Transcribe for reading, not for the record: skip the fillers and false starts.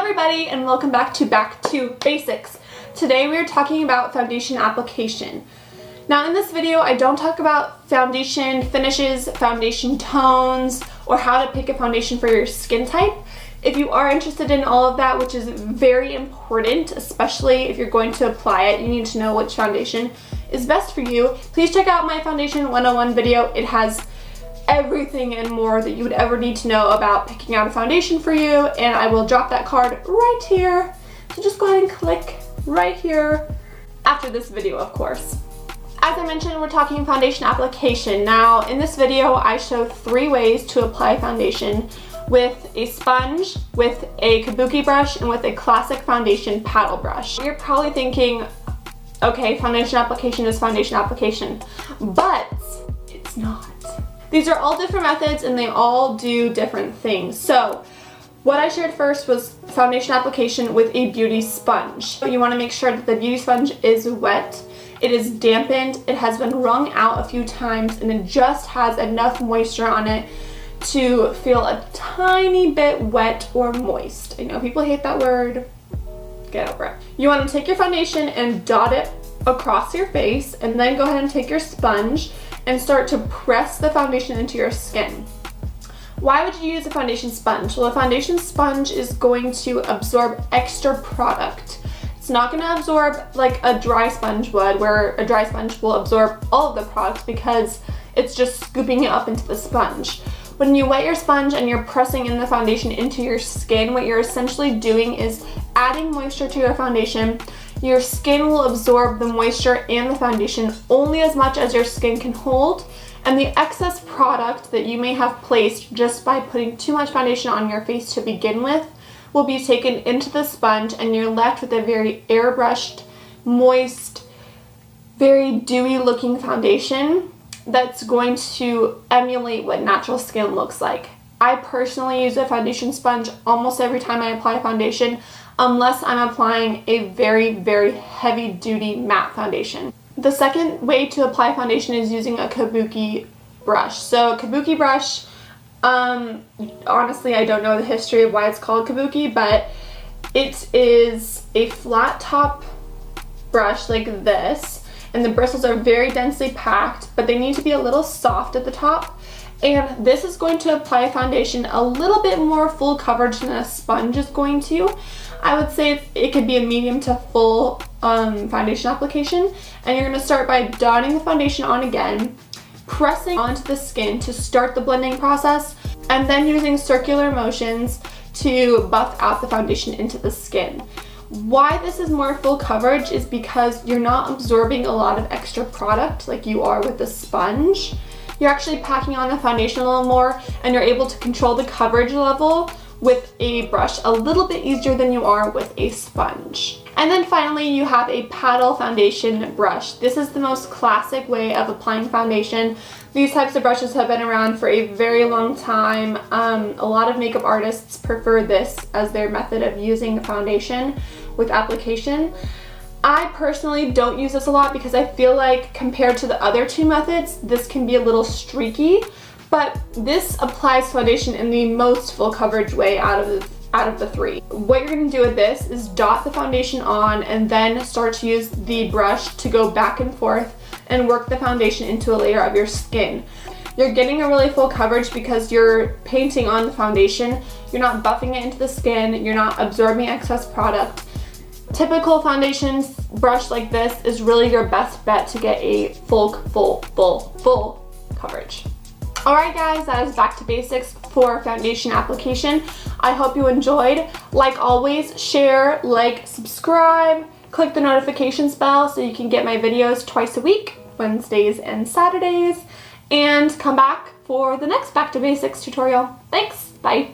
everybody, and welcome back to Basics. Today we are talking about foundation application. Now in this video I don't talk about foundation finishes, foundation tones, or how to pick a foundation for your skin type. If you are interested in all of that, which is very important, especially if you're going to apply it, you need to know which foundation is best for you. Please check out my Foundation 101 video. It has everything and more that you would ever need to know about picking out a foundation for you, and I will drop that card right here. So just go ahead and click right here after this video, of course. As I mentioned, we're talking foundation application. Now in this video I show 3 ways to apply foundation: with a sponge, with a kabuki brush, and with a classic foundation paddle brush. You're probably thinking, okay, foundation application is foundation application, but it's not. These are all different methods and they all do different things. So what I shared first was foundation application with a beauty sponge. You want to make sure that the beauty sponge is wet, it is dampened, it has been wrung out a few times, and it just has enough moisture on it to feel a tiny bit wet or moist. I know people hate that word. Get over it. You want to take your foundation and dot it across your face, and then go ahead and take your sponge and start to press the foundation into your skin. Why would you use a foundation sponge? Well, a foundation sponge is going to absorb extra product. It's not going to absorb like a dry sponge would, where a dry sponge will absorb all of the product because it's just scooping it up into the sponge. When you wet your sponge and you're pressing in the foundation into your skin, what you're essentially doing is adding moisture to your foundation. Your skin will absorb the moisture and the foundation only as much as your skin can hold, and the excess product that you may have placed just by putting too much foundation on your face to begin with will be taken into the sponge, and you're left with a very airbrushed, moist, very dewy looking foundation that's going to emulate what natural skin looks like. I personally use a foundation sponge almost every time I apply foundation, unless I'm applying a very, very heavy duty matte foundation. The second way to apply foundation is using a kabuki brush. So a kabuki brush, honestly I don't know the history of why it's called kabuki, but it is a flat top brush like this, and the bristles are very densely packed, but they need to be a little soft at the top. And this is going to apply foundation a little bit more full coverage than a sponge is going to. I would say it could be a medium to full foundation application. And you're going to start by dotting the foundation on again, pressing onto the skin to start the blending process, and then using circular motions to buff out the foundation into the skin. Why this is more full coverage is because you're not absorbing a lot of extra product like you are with the sponge. You're actually packing on the foundation a little more, and you're able to control the coverage level with a brush a little bit easier than you are with a sponge. And then finally you have a paddle foundation brush. This is the most classic way of applying foundation. These types of brushes have been around for a very long time. A lot of makeup artists prefer this as their method of using foundation with application. I personally don't use this a lot because I feel like compared to the other 2 methods, this can be a little streaky, but this applies foundation in the most full coverage way out of the 3. What you're going to do with this is dot the foundation on and then start to use the brush to go back and forth and work the foundation into a layer of your skin. You're getting a really full coverage because you're painting on the foundation. You're not buffing it into the skin. You're not absorbing excess product. Typical foundation brush like this is really your best bet to get a full coverage. Alright guys, that is back to basics for foundation application. I hope you enjoyed. Like always, share, like, subscribe, click the notifications bell so you can get my videos twice a week, Wednesdays and Saturdays, and come back for the next back to basics tutorial. Thanks, bye.